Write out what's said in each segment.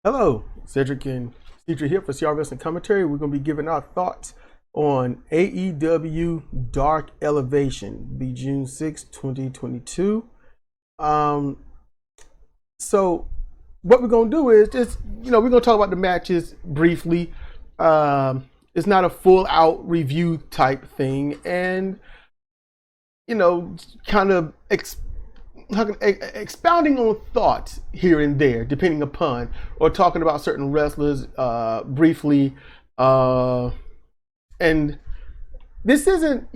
Hello, Cedric and Cedric here for CR Wrestling Commentary. We're going to be giving our thoughts on AEW Dark Elevation, be June 6, 2022. So what we're going to do is just, we're going to talk about the matches briefly. It's not a full out review type thing, and, kind of expounding on thoughts here and there, depending upon, or talking about certain wrestlers briefly. And this isn't,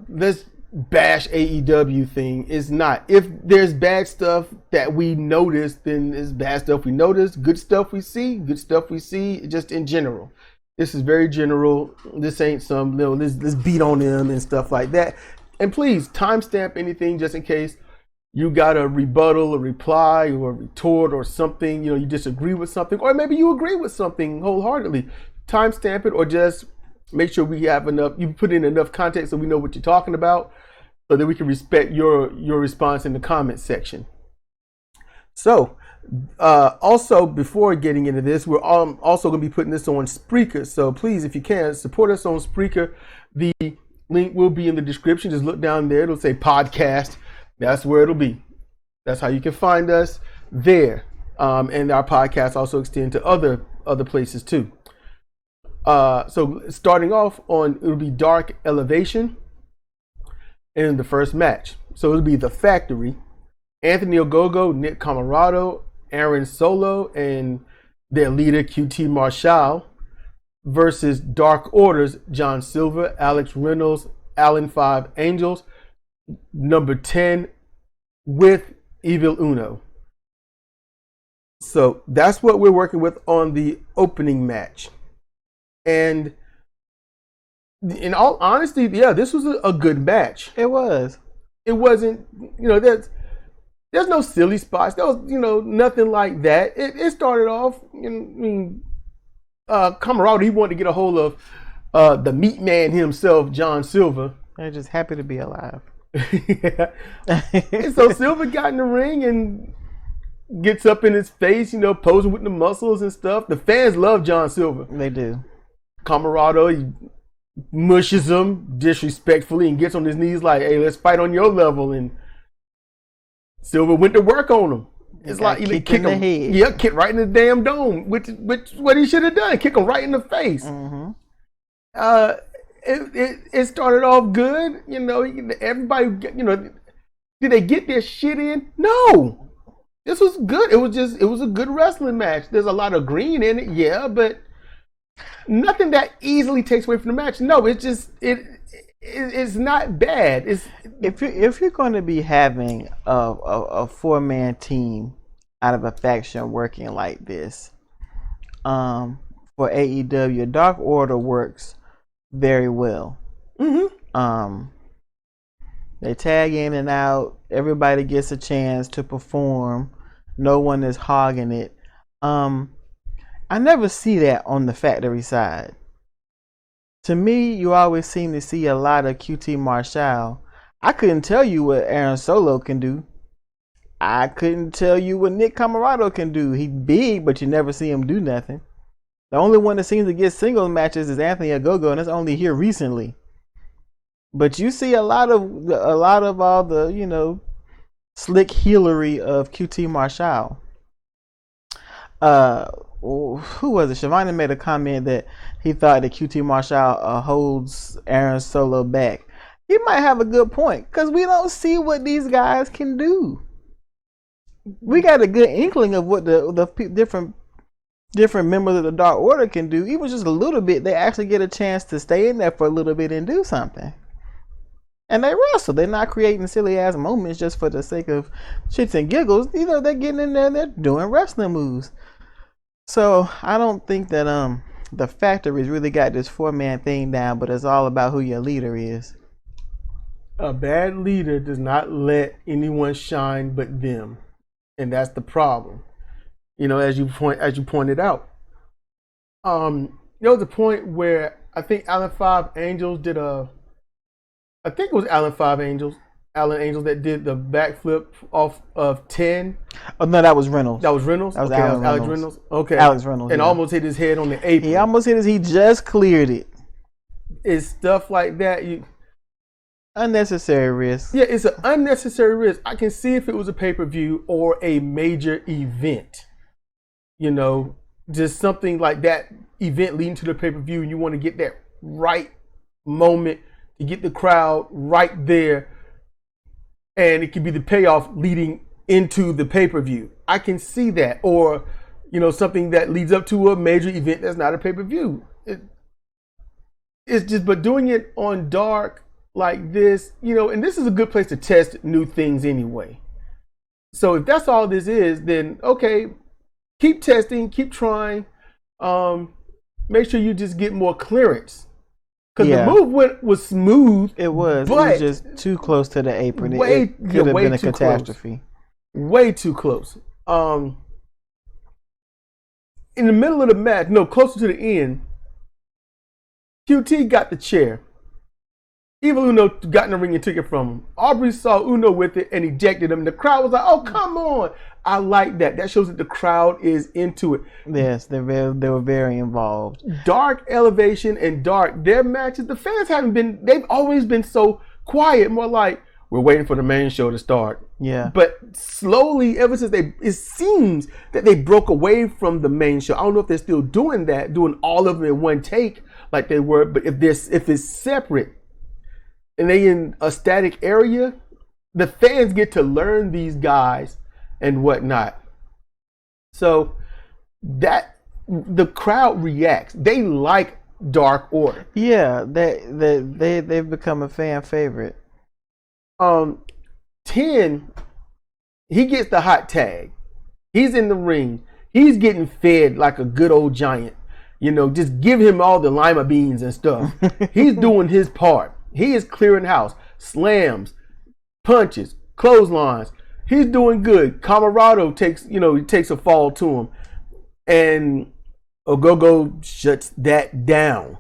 this bash AEW thing. Is not. If there's bad stuff that we notice, then it's bad stuff we notice. Good stuff we see, just in general. This is very general. This ain't some, let's beat on them and stuff like that. And please, timestamp anything just in case you got a rebuttal, a reply, or a retort, or something, you disagree with something, or maybe you agree with something wholeheartedly. Timestamp it, or just make sure we have enough, you put in enough context so we know what you're talking about, so that we can respect your response in the comment section. So, also, before getting into this, we're also going to be putting this on Spreaker. So please, if you can, support us on Spreaker. The link will be in the description. Just look down there. It'll say podcast. That's where it'll be. That's how you can find us there. And our podcasts also extend to other places too. So starting off it'll be Dark Elevation in the first match. So it'll be The Factory, Anthony Ogogo, Nick Compartir, Aaron Solo, and their leader QT Marshall versus Dark Order's John Silver, Alex Reynolds, Allen 5 Angels, number 10 with Evil Uno. So that's what we're working with on the opening match. And in all honesty, this was a good match. It was. It wasn't, there's no silly spots. There was, nothing like that. It started off, Compartir, he wanted to get a hold of the meat man himself, John Silver. They're just happy to be alive. Yeah. And so Silver got in the ring and gets up in his face, posing with the muscles and stuff. The fans love John Silver. They do. Compartir, he mushes him disrespectfully and gets on his knees like, hey, let's fight on your level. And Silver went to work on him. It's like he kicked him, head. Yeah, kick right in the damn dome, which what he should have done, kick him right in the face. Mm-hmm. It started off good, everybody, did they get their shit in? No. This was good. It was a good wrestling match. There's a lot of green in it, yeah, but nothing that easily takes away from the match. No, it's not bad. If you're going to be having a 4-man team out of a faction working like this, for AEW, Dark Order works very well. Mm-hmm. They tag in and out. Everybody gets a chance to perform. No one is hogging it. I never see that on the factory side. To me, you always seem to see a lot of QT Marshall. I couldn't tell you what Aaron Solo can do. I couldn't tell you what Nick Compartir can do. He's big, but you never see him do nothing. The only one that seems to get singles matches is Anthony Ogogo, and that's only here recently. But you see a lot of all the, slick heelery of QT Marshall. Who was it? Shivani made a comment that he thought that QT Marshall holds Aaron Solo back. He might have a good point, because we don't see what these guys can do. We got a good inkling of what the different members of the Dark Order can do. Even just a little bit, they actually get a chance to stay in there for a little bit and do something. And they wrestle. They're not creating silly ass moments just for the sake of shits and giggles. They're getting in there and they're doing wrestling moves. So I don't think that the factory's really got this 4-man thing down, but it's all about who your leader is. A bad leader does not let anyone shine but them. And that's the problem. As you pointed out. There was a point where I think Allen 5 Angels did I think it was Allen 5 Angels. Alan Angels that did the backflip off of 10. Oh no, that was Reynolds. That was Reynolds. That was okay, Alex Alex Reynolds. Okay, Alex Reynolds, and yeah. almost hit his head on the apron. He almost hit his. He just cleared it. It's stuff like that. Unnecessary risk. Yeah, it's an unnecessary risk. I can see if it was a pay-per-view or a major event. Just something like that event leading to the pay-per-view, and you want to get that right moment to get the crowd right there, and it could be the payoff leading into the pay-per-view. I can see that. Or, something that leads up to a major event that's not a pay-per-view. It's just, but doing it on Dark like this, and this is a good place to test new things anyway. So if that's all this is, then okay, keep testing, keep trying. Make sure you just get more clearance. Because the move was smooth. It was. It was just too close to the apron. It could have been a catastrophe. Close. Way too close. In the middle of the match, closer to the end, QT got the chair. Evil Uno got in the ring and took it from him. Aubrey saw Uno with it and ejected him. The crowd was like, oh, come on. I like that. That shows that the crowd is into it. Yes, they were very involved. Dark Elevation and Dark, their matches, the fans they've always been so quiet, more like, we're waiting for the main show to start. Yeah. But slowly, ever since it seems that they broke away from the main show. I don't know if they're still doing that, doing all of them in one take like they were, but if it's separate, and they in a static area, the fans get to learn these guys and whatnot. So that the crowd reacts. They like Dark Order. Yeah, they've become a fan favorite. 10, he gets the hot tag. He's in the ring. He's getting fed like a good old giant. Just give him all the lima beans and stuff. He's doing his part. He is clearing house, slams, punches, clotheslines. He's doing good. Camarado takes a fall to him, and Ogogo shuts that down.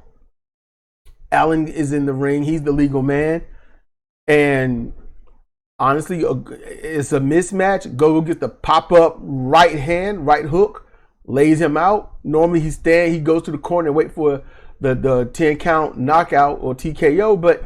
Allen is in the ring. He's the legal man, and honestly, it's a mismatch. Gogo gets the pop up right hook, lays him out. Normally he goes to the corner and wait for the 10 count knockout or TKO, but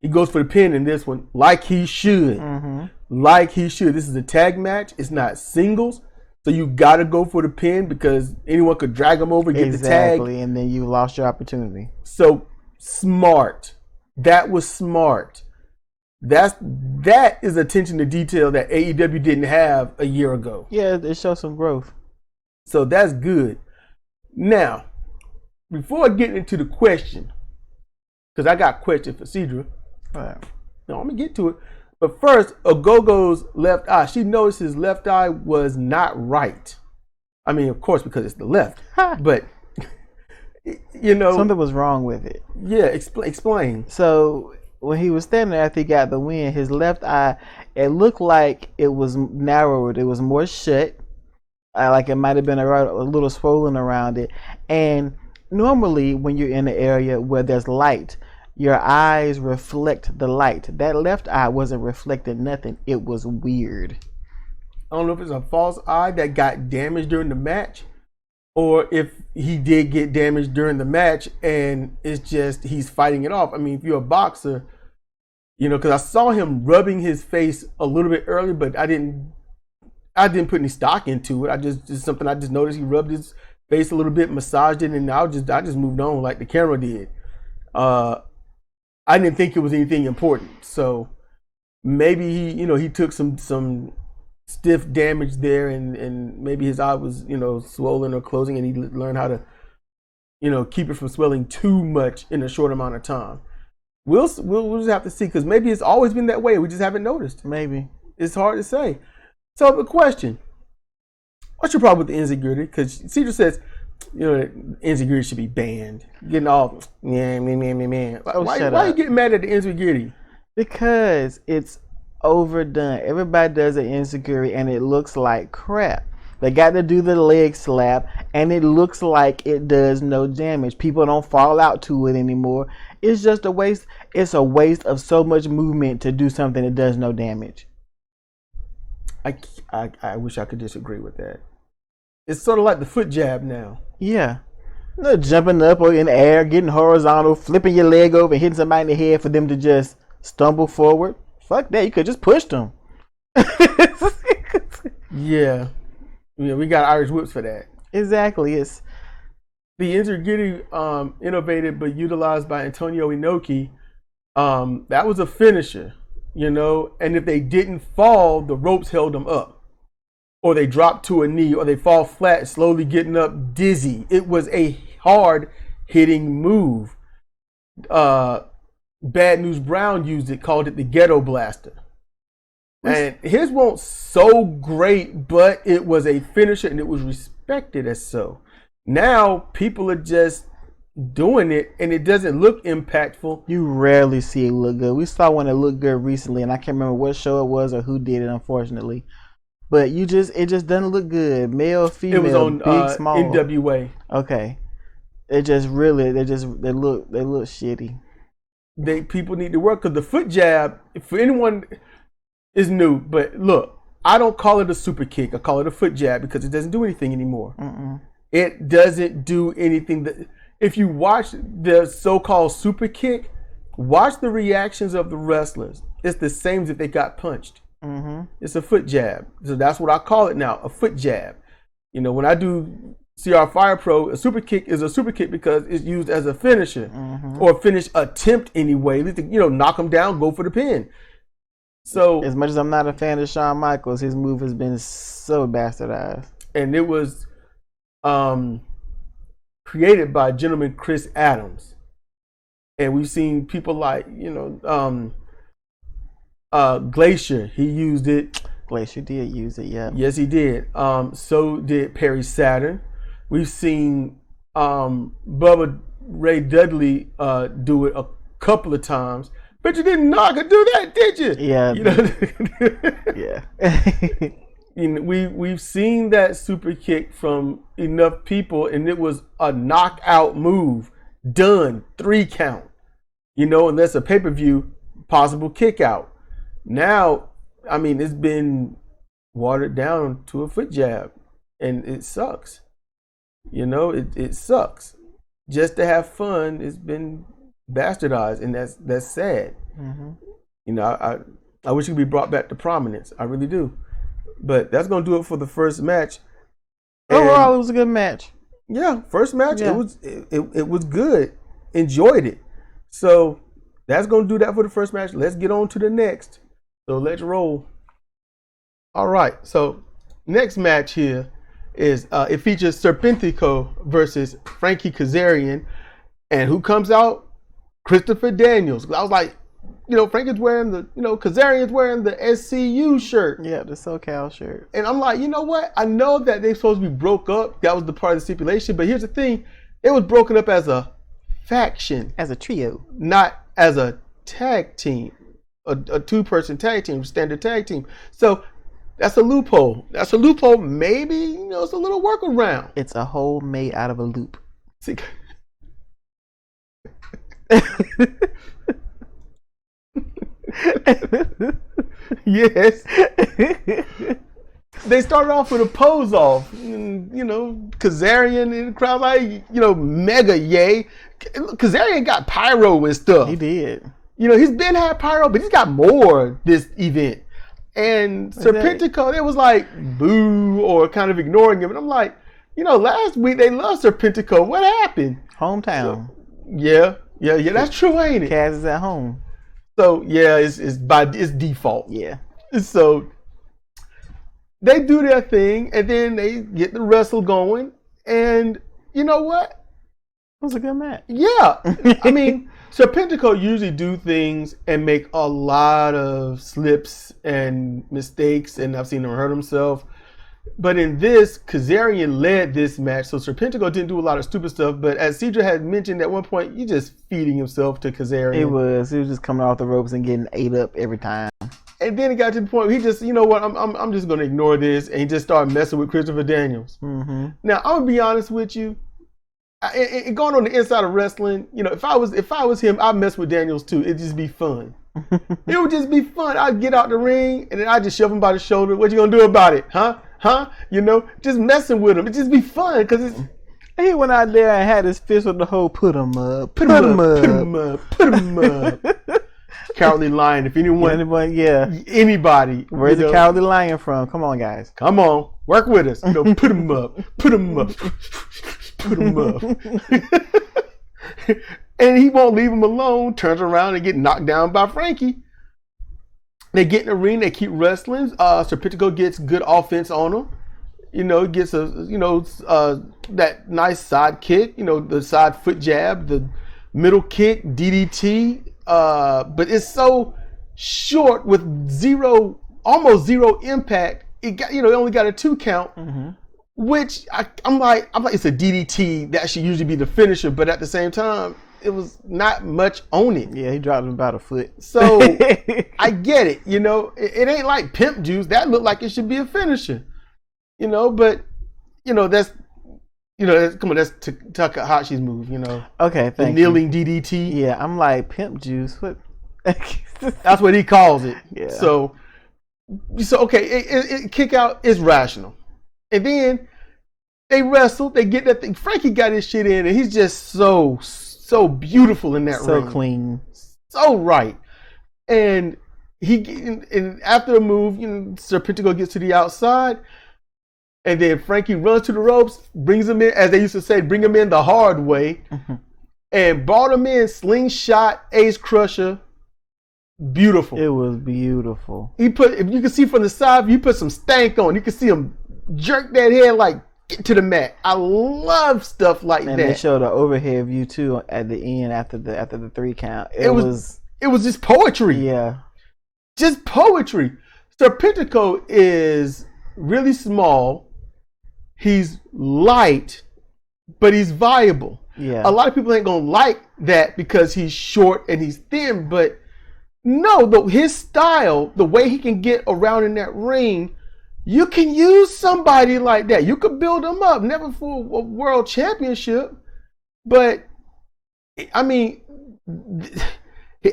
he goes for the pin in this one like he should. Mm-hmm. Like he should. This is a tag match. It's not singles. So you got to go for the pin because anyone could drag him over and get the tag. Exactly, and then you lost your opportunity. So smart. That was smart. That is attention to detail that AEW didn't have a year ago. Yeah, it shows some growth. So that's good. Now, before getting into the question, because I got a question for Cedra. All right. Now, I'm going to get to it. But first, Ogogo's left eye. She noticed his left eye was not right. I mean, of course, because it's the left. But, something was wrong with it. Yeah, explain. So, when he was standing there after he got the win, his left eye, it looked like it was narrowed. It was more shut. Like it might have been a little swollen around it. And normally, when you're in an area where there's light, your eyes reflect the light. That left eye wasn't reflecting nothing. It was weird. I don't know if it's a false eye that got damaged during the match, or if he did get damaged during the match and it's just he's fighting it off. I mean, if you're a boxer, because I saw him rubbing his face a little bit earlier, but I didn't put any stock into it. Just something I just noticed. He rubbed his face a little bit, massaged it, and I just moved on like the camera did. I didn't think it was anything important. So maybe he took some stiff damage there, and maybe his eye was swollen or closing, and he learned how to keep it from swelling too much in a short amount of time. We'll just have to see, because maybe it's always been that way. We just haven't noticed. Maybe. It's hard to say. So the question: what's your problem with the insecurity? Because Cedar says, insecurity should be banned. Getting all man. Why are you getting mad at the insecurity? Because it's overdone. Everybody does an insecurity and it looks like crap. They got to do the leg slap and it looks like it does no damage. People don't fall out to it anymore. It's just a waste. It's a waste of so much movement to do something that does no damage. I wish I could disagree with that. It's sort of like the foot jab now. Yeah. No, jumping up or in the air, getting horizontal, flipping your leg over and hitting somebody in the head for them to just stumble forward. Fuck that. You could just push them. Yeah, we got Irish whips for that. Exactly. It's the Inzaguri innovated but utilized by Antonio Inoki. That was a finisher, and if they didn't fall, the ropes held them up, or they dropped to a knee, or they fall flat, slowly getting up dizzy. It was a hard hitting move. Bad News Brown used it, called it the Ghetto Blaster. And his wasn't so great, but it was a finisher and it was respected as so. Now people are just doing it and it doesn't look impactful. You rarely see it look good. We saw one that looked good recently and I can't remember what show it was or who did it, unfortunately. But it just doesn't look good. Male, female, it was on big, small. NWA. Okay. It just really they look shitty. People need to work because the foot jab, for anyone is new, but look, I don't call it a super kick. I call it a foot jab because it doesn't do anything anymore. It doesn't do anything. If you watch the so-called super kick, watch the reactions of the wrestlers. It's the same as if they got punched. It's a foot jab. So that's what I call it now, a foot jab. When I do CR Fire Pro, a super kick is a super kick because it's used as a finisher or finish attempt anyway. Knock them down, go for the pin. So as much as I'm not a fan of Shawn Michaels, his move has been so bastardized. And it was created by gentleman Chris Adams. And we've seen people like, Glacier. He used it. Glacier did use it, yeah. Yes, he did. So did Perry Saturn. We've seen Bubba Ray Dudley do it a couple of times. But you didn't knock or do that, did you? Yeah. Yeah. We've seen that super kick from enough people, and it was a knockout move. Done. 3 count. And that's a pay-per-view possible kick out. Now, it's been watered down to a foot jab, and it sucks. It sucks. Just to have fun, it's been bastardized, and that's sad. I wish it could be brought back to prominence. I really do. But that's gonna do it for the first match. Overall, it was a good match. Yeah, first match. Yeah. It was good. Enjoyed it. So that's gonna do that for the first match. Let's get on to the next. So let's roll. All right. So next match here is it features Serpentico versus Frankie Kazarian, and who comes out? Christopher Daniels. I was like, Frankie's wearing the, Kazarian's wearing the SCU shirt. Yeah, the SoCal shirt. And I'm like, you know what? I know that they're supposed to be broke up. That was the part of the stipulation. But here's the thing. It was broken up as a faction. As a trio. Not as a tag team. A 2-person tag team, standard tag team. So that's a loophole. Maybe, it's a little workaround. It's a hole made out of a loop. See, yes. They started off with a pose off. Kazarian in the crowd like, mega yay. Kazarian got pyro and stuff. He did. He's been had pyro, but he's got more this event. And Serpentico, it was like boo or kind of ignoring him. And I'm like, last week they loved Serpentico. What happened? Hometown. So, yeah, that's true, ain't it? Kaz is at home. So yeah, it's default. Yeah. So they do their thing, and then they get the wrestle going, and you know what? It was a good match. Yeah, Serpentico usually do things and make a lot of slips and mistakes, and I've seen him hurt himself. But in this, Kazarian led this match, so Serpentico didn't do a lot of stupid stuff. But as Cedra had mentioned at one point, he's just feeding himself to Kazarian. He was just coming off the ropes and getting ate up every time. And then it got to the point where he just, I'm just going to ignore this, and he just started messing with Christopher Daniels. Now, I'm going to be honest with you. And going on the inside of wrestling, you know, if I was him, I'd mess with Daniels too. It'd just be fun. It would just be fun. I'd get out the ring and then I'd just shove him by the shoulder. What you gonna do about it? Huh? You know, just messing with him. It just be fun because it's. He went out there and had his fist with the whole put him up. Cowardly Lion. If anybody. Where's the Cowardly Lion from? Come on, guys. Come on, work with us. You know, put him up. Put him up. Put him up. And he won't leave him alone. Turns around and get knocked down by Frankie. They get in the ring. They keep wrestling. Serpentico gets good offense on him. You know, gets that nice side kick. You know, the side foot jab, the middle kick, DDT. But it's so short with almost zero impact. It only got a 2 count, which I'm like, it's a DDT. That should usually be the finisher, but at the same time, it was not much on it. Yeah, he dropped him about a foot. So I get it. You know, it ain't like Pimp Juice. That looked like it should be a finisher. You know, but that's Takahashi's move. You know. Okay, the kneeling DDT. Yeah, I'm like Pimp Juice. What? That's what he calls it. Yeah. So okay, kick out is rational, and then they wrestle. They get that thing. Frankie got his shit in, and he's just so beautiful in that ring. So clean. So right, and after the move, Serpentico gets to the outside. And then Frankie runs to the ropes, brings him in, as they used to say, bring him in the hard way, and brought him in, slingshot, ace crusher, beautiful. It was beautiful. If you can see from the side, you put some stank on. You can see him jerk that head like get to the mat. I love stuff like that. And they showed an overhead view too at the end after the 3 count. It was just poetry. Yeah, just poetry. Serpentico is really small. He's light, but he's viable. Yeah. A lot of people ain't gonna like that because he's short and he's thin, but no, his style, the way he can get around in that ring, you can use somebody like that. You could build him up, never for a world championship, but I mean,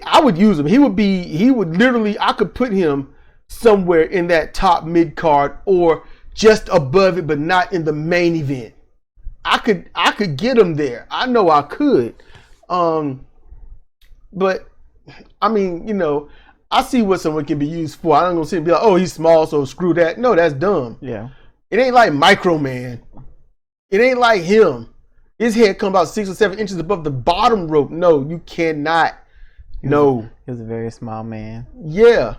I would use him. He would literally, I could put him somewhere in that top mid card or just above it, but not in the main event. I could get him there. I know I could. But I mean, I see what someone can be used for. I'm gonna sit and be like, oh, he's small, so screw that. No, that's dumb. Yeah. It ain't like Micro Man. It ain't like him. His head come about 6 or 7 inches above the bottom rope. No, you cannot. No. He was a very small man. Yeah.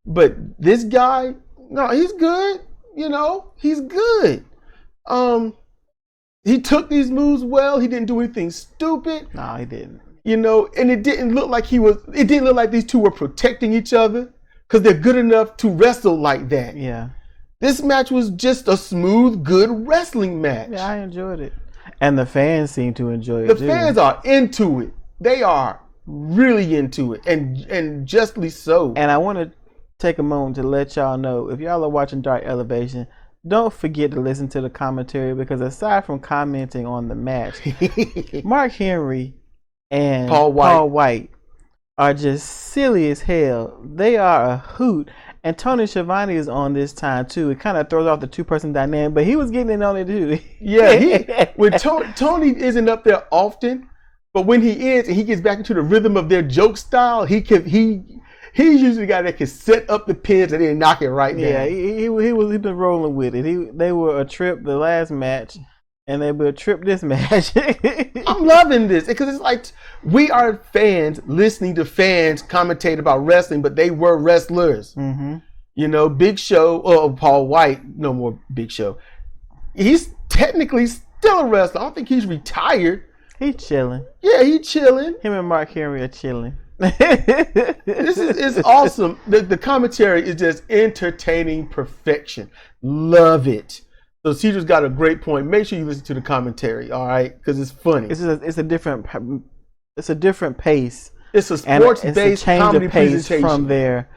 But this guy, no, he's good. He's good. He took these moves well. He didn't do anything stupid. No, he didn't. And it didn't look like these two were protecting each other because they're good enough to wrestle like that. Yeah. This match was just a smooth, good wrestling match. Yeah, I enjoyed it. And the fans seem to enjoy it too. The fans are into it. They are really into it, and justly so. And I want to take a moment to let y'all know, if y'all are watching Dark Elevation, don't forget to listen to the commentary, because aside from commenting on the match, Mark Henry and Paul White are just silly as hell. They are a hoot. And Tony Schiavone is on this time too. It kind of throws off the 2-person dynamic, but he was getting in on it too. Yeah, Tony isn't up there often, but when he is and he gets back into the rhythm of their joke style, he's usually the guy that can set up the pins and then knock it right down. Yeah, he been rolling with it. They were a trip the last match, and they were a trip this match. I'm loving this because it's like we are fans listening to fans commentate about wrestling, but they were wrestlers. Mm-hmm. Big Show, Paul White, no more Big Show. He's technically still a wrestler. I don't think he's retired. He's chilling. Yeah, he's chilling. Him and Mark Henry are chilling. This is awesome. The commentary is just entertaining perfection. Love it. So Cedar's got a great point. Make sure you listen to the commentary, all right? Because it's funny. It's a different pace. It's a sports-based change comedy of pace presentation from the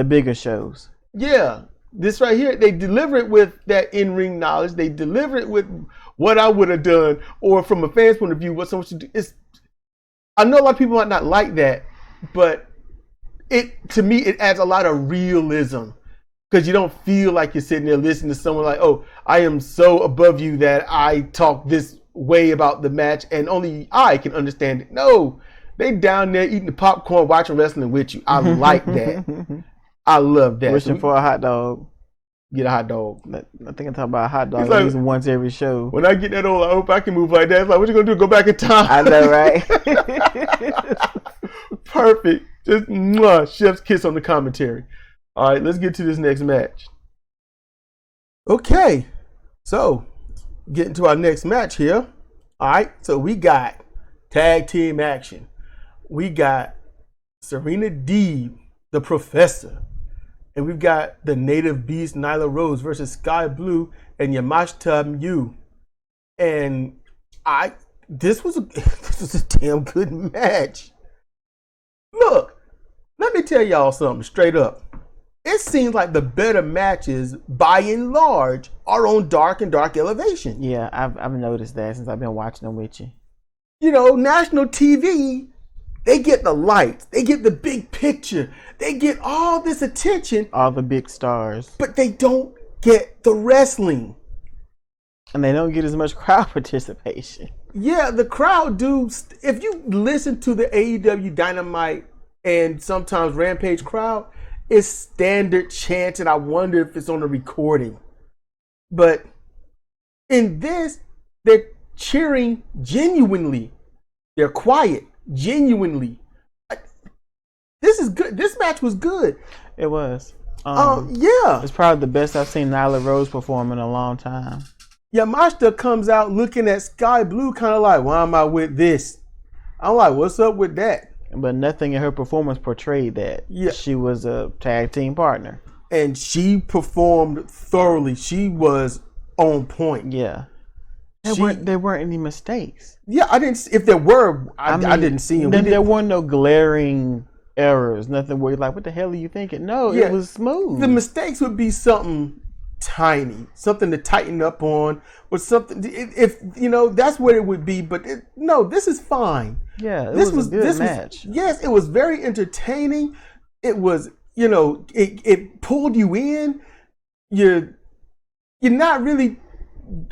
bigger shows. Yeah, This right here, they deliver it with that in-ring knowledge. They deliver it with what I would have done, or from a fan's point of view, what someone should do. I know a lot of people might not like that, but to me, it adds a lot of realism. Because you don't feel like you're sitting there listening to someone like, oh, I am so above you that I talk this way about the match and only I can understand it. No, they down there eating the popcorn, watching wrestling with you. I like that. I love that. Wishing for a hot dog. Get a hot dog. I think I talk about a hot dog at least once every show. When I get that old, I hope I can move like that. It's like, what you going to do? Go back in time? I know, right? Perfect. Just chef's kiss on the commentary. All right, let's get to this next match. Okay, so getting to our next match here. All right, so we got tag team action. We got Serena Deeb, the Professor, and we've got the Native Beast Nyla Rose versus Sky Blue and Yamashita Miyu. And this was a damn good match. Look, let me tell y'all something straight up. It seems like the better matches, by and large, are on Dark and Dark Elevation. Yeah, I've noticed that since I've been watching them with you. You know, national TV, they get the lights, they get the big picture, they get all this attention. All the big stars. But they don't get the wrestling. And they don't get as much crowd participation. Yeah, the crowd do. If you listen to the AEW Dynamite and sometimes Rampage crowd, it's standard chants, and I wonder if it's on the recording. But in this, they're cheering genuinely. They're quiet, genuinely. This is good. This match was good. It was. Yeah. It's probably the best I've seen Nyla Rose perform in a long time. Yamashita comes out looking at Sky Blue kind of like, why am I with this? I'm like, what's up with that? But nothing in her performance portrayed that. Yeah. She was a tag team partner. And she performed thoroughly. She was on point. Yeah. There weren't any mistakes. Yeah, I didn't. If there were, I didn't see them. There weren't no glaring errors. Nothing where you're like, what the hell are you thinking? No, it was smooth. The mistakes would be something tiny, something to tighten up on, or something. If you know, that's what it would be. But no, this is fine. Yeah, this was a good match. Yes, it was very entertaining. It was, you know, it pulled you in. You're not really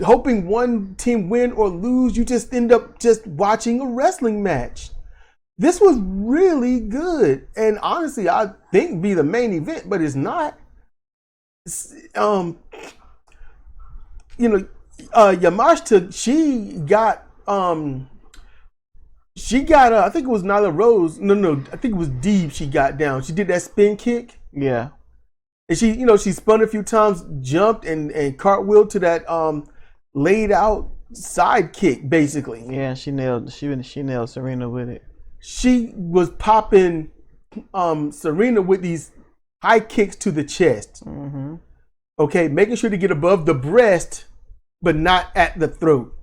hoping one team win or lose. You just end up just watching a wrestling match. This was really good, and honestly, I think be the main event, but it's not. Yamashita, she got I think it was Nyla Rose. No, I think it was Deeb. She got down. She did that spin kick. Yeah. And she spun a few times, jumped and cartwheeled to that laid out side kick, basically. Yeah, she nailed Serena with it. She was popping Serena with these high kicks to the chest. Mm-hmm. Okay, making sure to get above the breast, but not at the throat.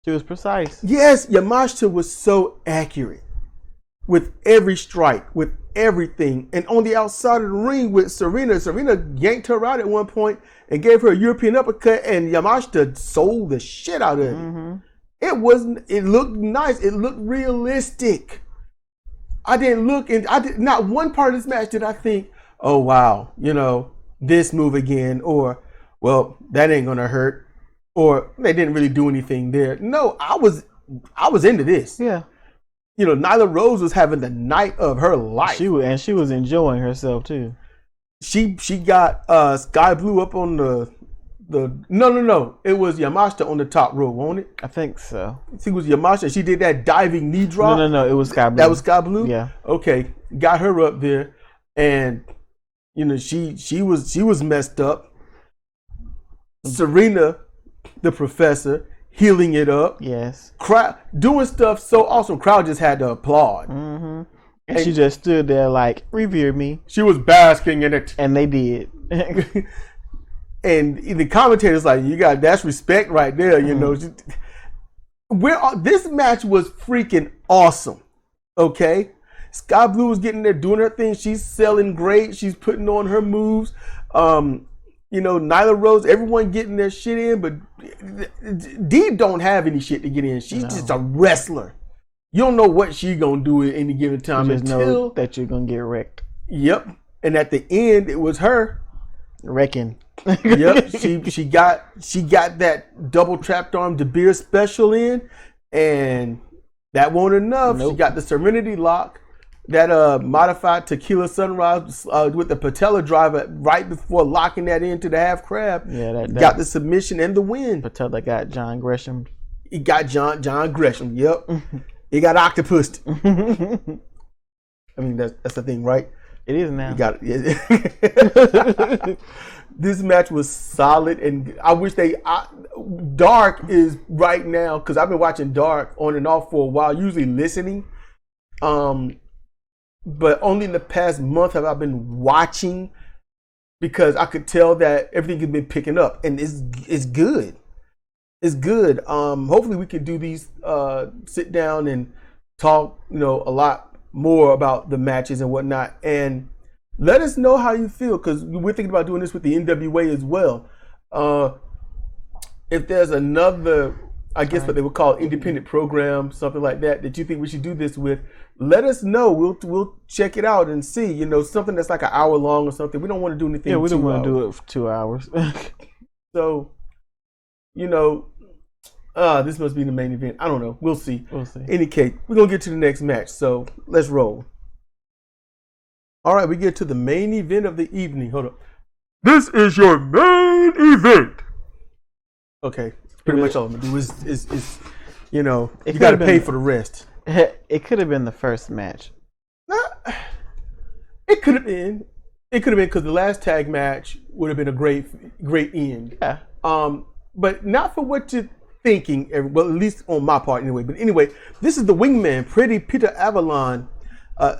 She was precise. Yes, Yamashita was so accurate with every strike, with everything. And on the outside of the ring with Serena yanked her out at one point and gave her a European uppercut, and Yamashita sold the shit out of it. Mm-hmm. It looked nice. It looked realistic. Not one part of this match did I think, oh wow, this move again, or well, that ain't gonna hurt, or they didn't really do anything there. No, I was into this. Yeah. Nyla Rose was having the night of her life. She was enjoying herself too. She got Sky Blue up on the no. It was Yamashita on the top row, wasn't it? I think so. It was Yamashita. She did that diving knee drop. No. It was Sky Blue. That was Sky Blue? Yeah. Okay. Got her up there, and she was messed up. Serena, the Professor, healing it up. Yes. Crowd doing stuff so awesome. Crowd just had to applaud. Mm-hmm. And she just stood there like, revere me. She was basking in it. And they did. And the commentators like, that's respect right there, This match was freaking awesome. Okay? Sky Blue is getting there doing her thing. She's selling great. She's putting on her moves. Nyla Rose, everyone getting their shit in, but Deep don't have any shit to get in. She's just a wrestler. You don't know what she's gonna do at any given time. You just know that you're gonna get wrecked. Yep. And at the end, it was her wrecking. Yep. She got that double trapped arm De Beer special in, and that wasn't enough. Nope. She got the Serenity Lock. That modified Tequila Sunrise with the patella driver right before locking that into the half crab. Yeah, that got the submission and the win. Patella got John Gresham. He got John Gresham. Yep. He got octopused. I mean that's the thing, right? It is now. You got it. This match was solid, and I wish Dark is right now because I've been watching Dark on and off for a while, usually listening. But only in the past month have I been watching because I could tell that everything has been picking up, and it's good. It's good. Hopefully we can do these sit down and talk, a lot more about the matches and whatnot, and let us know how you feel because we're thinking about doing this with the NWA as well. If there's another, I guess what they would call independent program, something like that you think we should do this with, let us know. We'll check it out and see. Something that's like an hour long or something. We don't want to do anything. Yeah, we don't want to do it for 2 hours. So, this must be the main event. I don't know. We'll see. Any case, we're gonna get to the next match. So let's roll. All right, we get to the main event of the evening. Hold up. This is your main event. Okay. Pretty much all I'm gonna do is you got to pay for the rest. It could have been the first match. It could have been. It could have been because the last tag match would have been a great end. Yeah. But not for what you're thinking. Well, at least on my part anyway. But anyway, this is the Wingman, Pretty Peter Avalon,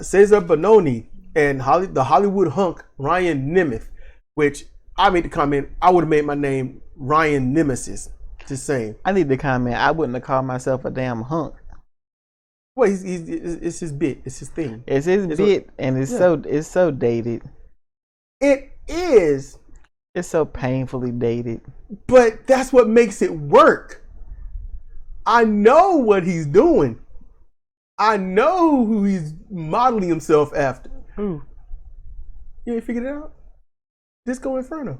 Cesar Bononi, and the Hollywood hunk Ryan Nemeth. Which I made the comment. I would have made my name Ryan Nemesis. Just saying. I need to comment. I wouldn't have called myself a damn hunk. Well, it's his bit. It's his thing. It's his bit, and it's so dated. It is. It's so painfully dated. But that's what makes it work. I know what he's doing. I know who he's modeling himself after. Who? You ain't figured it out? Disco Inferno.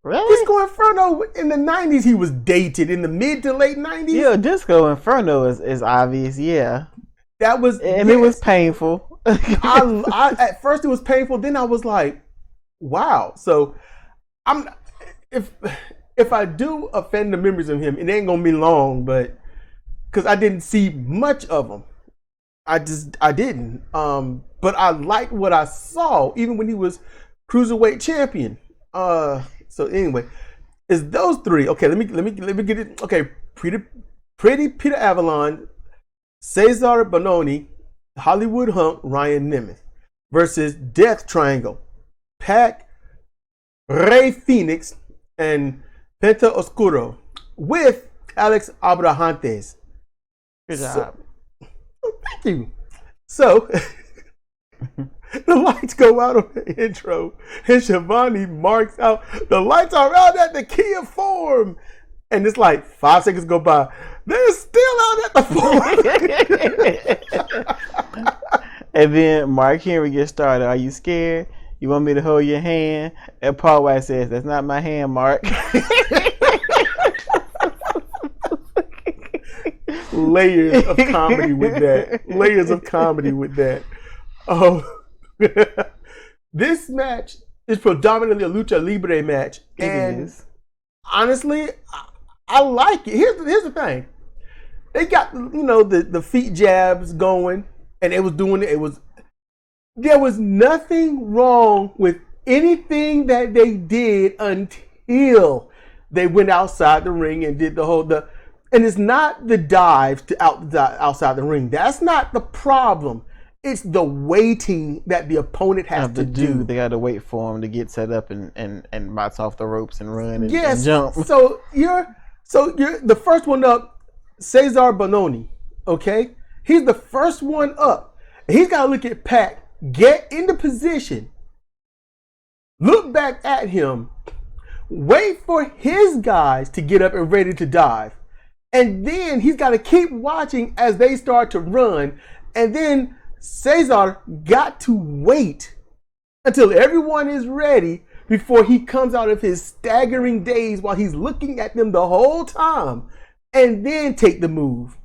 Really? Disco Inferno in the 90s, he was dated. In the mid to late 90s? Yeah, Disco Inferno is obvious, yeah. That was... And it was painful. I at first it was painful, then I was like, wow. So, if I do offend the memories of him, it ain't gonna be long, but... Because I didn't see much of him. I didn't. But I liked what I saw, even when he was Cruiserweight champion. So anyway, it's those three. Okay, let me get it. Okay, Pretty Peter Avalon, Cesar Bononi, Hollywood hunk Ryan Nemeth versus Death Triangle, Pac, Rey Fenix, and Penta Oscuro with Alex Abrahantes. Good job. Thank you. So. The lights go out on the intro, and Shivani marks out, the lights are out at the key of form. And it's like 5 seconds go by. They're still out at the form. And then Mark Henry gets started. Are you scared? You want me to hold your hand? And Paul White says, that's not my hand, Mark. Layers of comedy with that. Oh. This match is predominantly a lucha libre match, and honestly, I like it. Here's the thing: they got the feet jabs going, and it was doing it. There was nothing wrong with anything that they did until they went outside the ring and did and it's not the dives to outside the ring. That's not the problem. It's the waiting that the opponent has to do. They got to wait for him to get set up and bounce off the ropes and run and jump. So you're the first one up, Cesar Bononi. Okay, He's the first one up. And he's got to look at Pac, get into position, look back at him, wait for his guys to get up and ready to dive. And then he's got to keep watching as they start to run. And then Cesar got to wait until everyone is ready before he comes out of his staggering daze while he's looking at them the whole time and then take the move.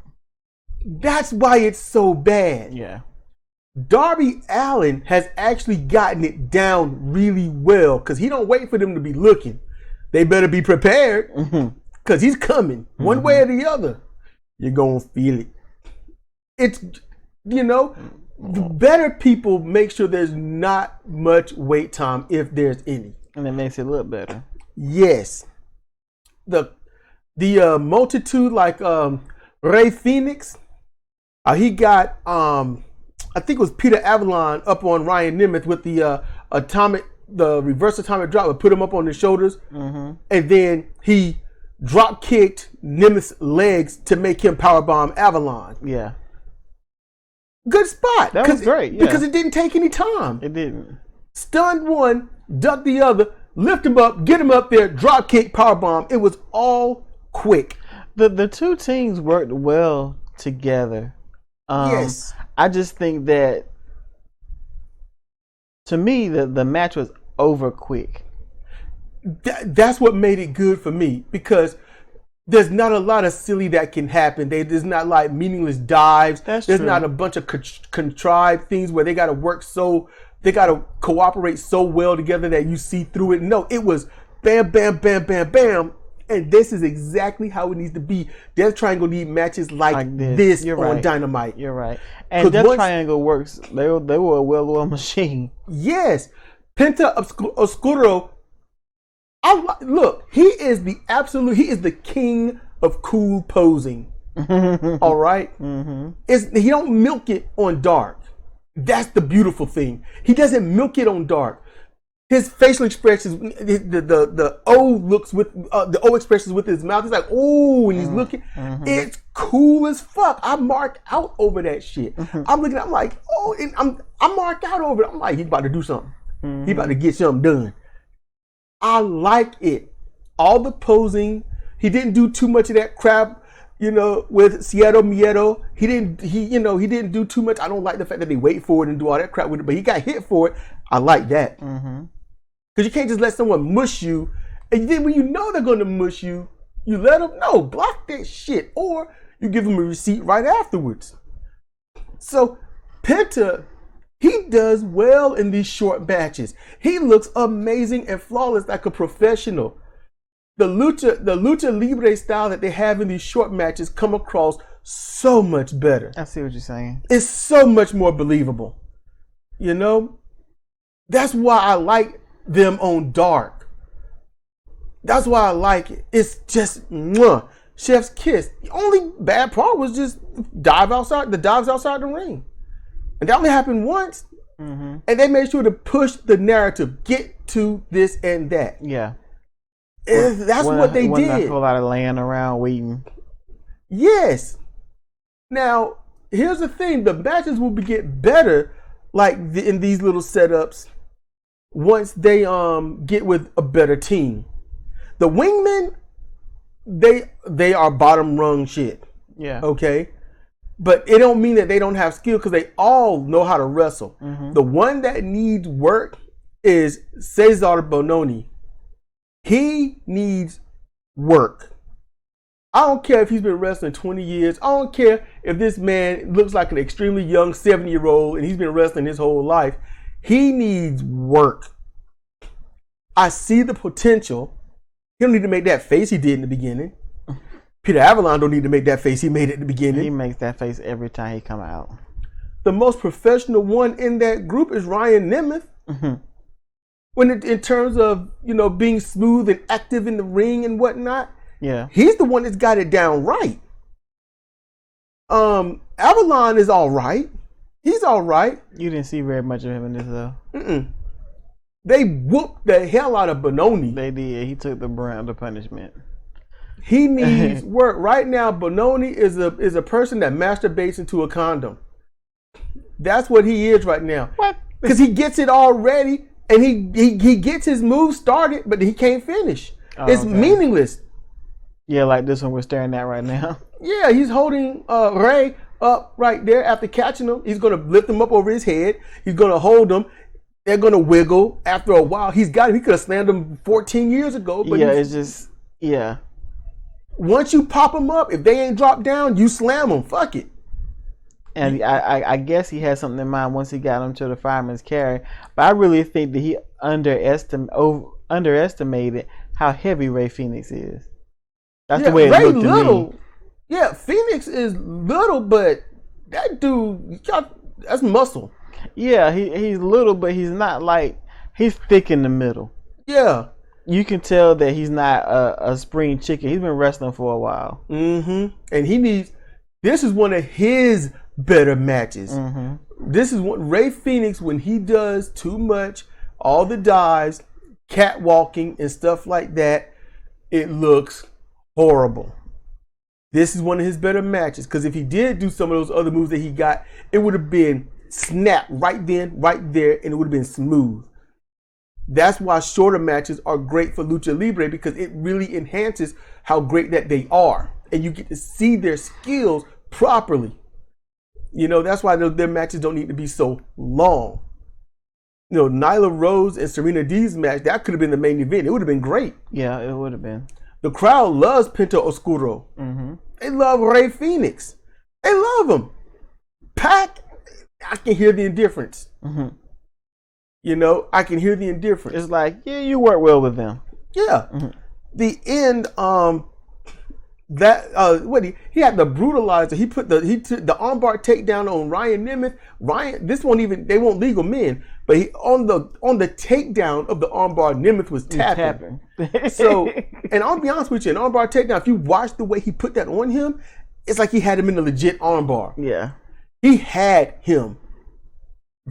That's why it's so bad. Yeah. Darby Allin has actually gotten it down really well because he don't wait for them to be looking. They better be prepared because he's coming one way or the other. You're going to feel it. It's, the better people make sure there's not much wait time if there's any. And it makes it look better. Yes. The multitude like Rey Fenix, he got I think it was Peter Avalon up on Ryan Nemeth with the reverse atomic drop, and put him up on his shoulders, and then he drop kicked Nemeth's legs to make him powerbomb Avalon. Yeah. Good spot. That was great. Yeah. Because it didn't take any time. It didn't. Stunned one, ducked the other, lift him up, get him up there, drop kick, powerbomb. It was all quick. The two teams worked well together. Yes. I just think that, to me, the match was over quick. That's what made it good for me, because there's not a lot of silly that can happen. There's not like meaningless dives. There's true. not a bunch of contrived things where they got to cooperate so well together that you see through it. No, it was bam, bam, bam, bam, bam. And this is exactly how it needs to be. Death Triangle need matches like this on right. Dynamite. You're right. And Death Triangle works. They were a well-oiled machine. Yes. Penta Oscuro. Look, he is the king of cool posing. All right? He don't milk it on dark. That's the beautiful thing. He doesn't milk it on dark. His facial expressions, the O expressions with his mouth. He's like, oh, and he's looking. It's cool as fuck. I marked out over that shit. I'm looking. I'm like, oh, and I'm marked out over it. I'm like, he's about to do something. He's about to get something done. I like it. All the posing. He didn't do too much of that crap. With Cierto Miedo, he didn't do too much. I don't like the fact that they wait for it and do all that crap with it, but he got hit for it. I like that. Because you can't just let someone mush you, and then when you know they're going to mush you, you let them know, block that shit, or you give them a receipt right afterwards. So Penta, he does well in these short matches. He looks amazing and flawless like a professional. The lucha libre style that they have in these short matches come across so much better. I see what you're saying. It's so much more believable. That's why I like them on dark. That's why I like it. It's just chef's kiss. The only bad part was just dives outside the ring. And that only happened once. And they made sure to push the narrative, get to this and that. Yeah. That's what they did. A whole lot of laying around waiting. Yes. Now, here's the thing. The matches will get better in these little setups once they get with a better team. The wingmen, they are bottom rung shit. Yeah. Okay? But it don't mean that they don't have skill, because they all know how to wrestle. The one that needs work is Cesar Bononi. He needs work. I don't care if he's been wrestling 20 years. I don't care if this man looks like an extremely young 70-year-old and he's been wrestling his whole life. He needs work. I see the potential. He don't need to make that face he did in the beginning. Peter Avalon don't need to make that face he made at the beginning. He makes that face every time he come out. The most professional one in that group is Ryan Nemeth. When in terms of, being smooth and active in the ring and whatnot, yeah, he's the one that's got it down right. Avalon is all right. He's all right. You didn't see very much of him in this, though. They whooped the hell out of Bononi. They did. He took the brunt of the punishment. He needs work right now. Bononi is a person that masturbates into a condom. That's what he is right now. What? Because he gets it already, and he gets his move started, but he can't finish. It's meaningless. Yeah, like this one we're staring at right now. Yeah, he's holding Ray up right there after catching him. He's going to lift him up over his head. He's going to hold him. They're going to wiggle. After a while, he's got him. He could have slammed him 14 years ago. But yeah, it's just, yeah. Once you pop him up, if they ain't dropped down, you slam them. Fuck it. And I guess he had something in mind once he got him to the fireman's carry. But I really think that he underestimated how heavy Ray Phoenix is. That's the way it looked to me. Yeah, Phoenix is little, but that dude, that's muscle. Yeah, he's little, but he's not like, he's thick in the middle. Yeah. You can tell that he's not a spring chicken. He's been wrestling for a while. Mm-hmm. And this is one of his better matches. Mm-hmm. This is what Ray Phoenix, when he does too much, all the dives, catwalking and stuff like that, it looks horrible. This is one of his better matches, because if he did do some of those other moves that he got, it would have been snap right then, right there, and it would have been smooth. That's why shorter matches are great for Lucha Libre, because it really enhances how great that they are, and you get to see their skills properly. You know, that's why their matches don't need to be so long. You know, Nyla Rose and Serena Deeb's match, that could have been the main event. It would have been great. Yeah, it would have been. The crowd loves Penta Oscuro. Mm-hmm. They love Ray Phoenix. They love him. Pac, I can hear the indifference. Mm-hmm. You know, I can hear the indifference. It's like, yeah, you work well with them. Yeah. Mm-hmm. The end, he had the brutalizer. He took the armbar takedown on Ryan Nemeth. They won't legal men, but on the takedown of the armbar, Nemeth was tapping. So, and I'll be honest with you, an armbar takedown, if you watch the way he put that on him, it's like he had him in a legit armbar. Yeah. He had him.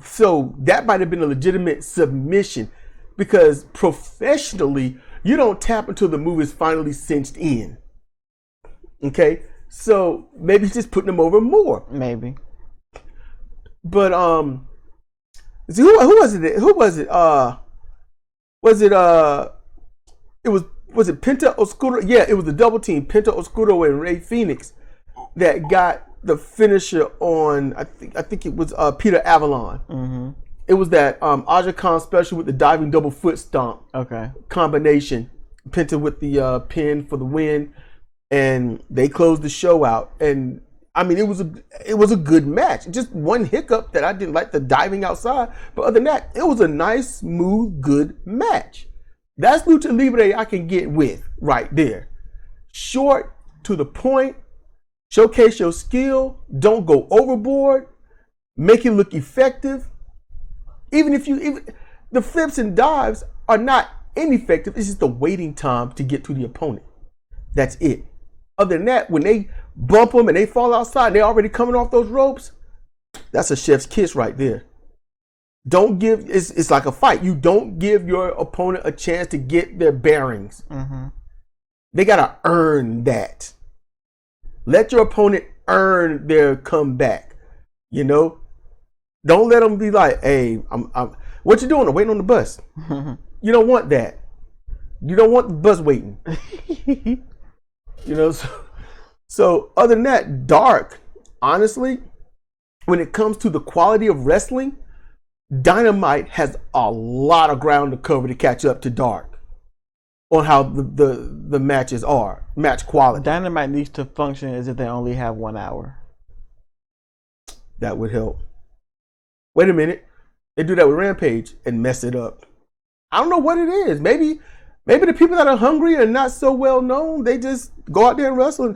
So that might have been a legitimate submission, because professionally, you don't tap until the move is finally cinched in. Okay, so maybe he's just putting them over more. Maybe. But who was it? Who was it? Was it Penta Oscuro? Yeah, it was the double team, Penta Oscuro and Ray Phoenix, that got the finisher on. I think it was Peter Avalon. Mm-hmm. It was that Aja Khan special with the diving double foot stomp. Okay. Combination. Penta with the pin for the win. And they closed the show out, and I mean, it was a good match. Just one hiccup that I didn't like, the diving outside, but other than that, it was a nice, smooth, good match. That's Lucha Libre I can get with right there. Short, to the point, showcase your skill, don't go overboard, make it look effective. Even the flips and dives are not ineffective. It's just the waiting time to get to the opponent. That's it. Other than that, when they bump them and they fall outside and they're already coming off those ropes, that's a chef's kiss right there. It's like a fight. You don't give your opponent a chance to get their bearings. Mm-hmm. They got to earn that. Let your opponent earn their comeback. You know? Don't let them be like, hey, what you doing? I'm waiting on the bus. You don't want that. You don't want the bus waiting. You know, so other than that, Dark, honestly, when it comes to the quality of wrestling, Dynamite has a lot of ground to cover to catch up to Dark on how the matches are, match quality. Dynamite needs to function as if they only have 1 hour. That would help. Wait a minute. They do that with Rampage and mess it up. I don't know what it is. Maybe the people that are hungry and not so well known, they just go out there and wrestle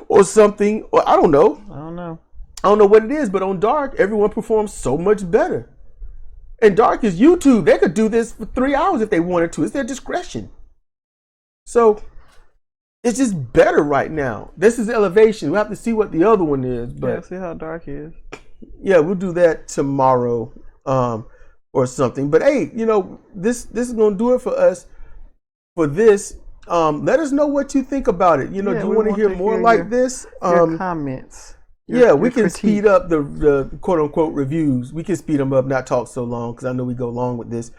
or something. Or I don't know. I don't know what it is, but on Dark, everyone performs so much better. And Dark is YouTube. They could do this for 3 hours if they wanted to. It's their discretion. So it's just better right now. This is Elevation. We'll have to see what the other one is. But yeah, see how Dark is. Yeah, we'll do that tomorrow or something. But hey, you know, this is going to do it for us for this Let us know what you think about it. You know, do you want to hear more like this? Your comments. We can speed up the quote unquote reviews. We can speed them up, not talk so long, because I know we go long with this.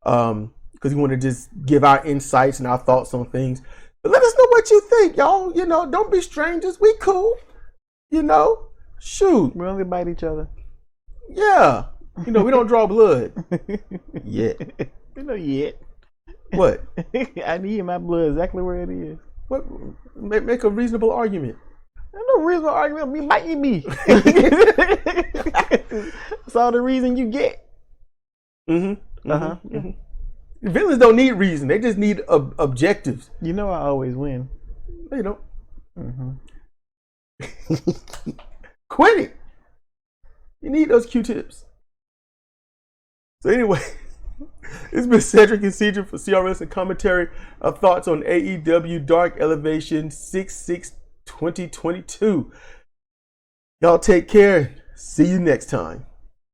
Because we want to just give our insights and our thoughts on things. But let us know what you think, y'all. You know, don't be strangers. We cool. You know, shoot. We only bite each other. Yeah. You know, we don't draw blood. Yet. You know, yet. What? I need my blood exactly where it is. What? Make a reasonable argument. There's no reasonable argument of me biting me. That's all the reason you get. Villains don't need reason. They just need objectives. You know I always win. No, you don't. Quit it. You need those Q-tips. So anyway, it's been Cedric and Cedric for CRS and commentary. Our thoughts on AEW Dark Elevation 6/6/2022. Y'all take care. See you next time.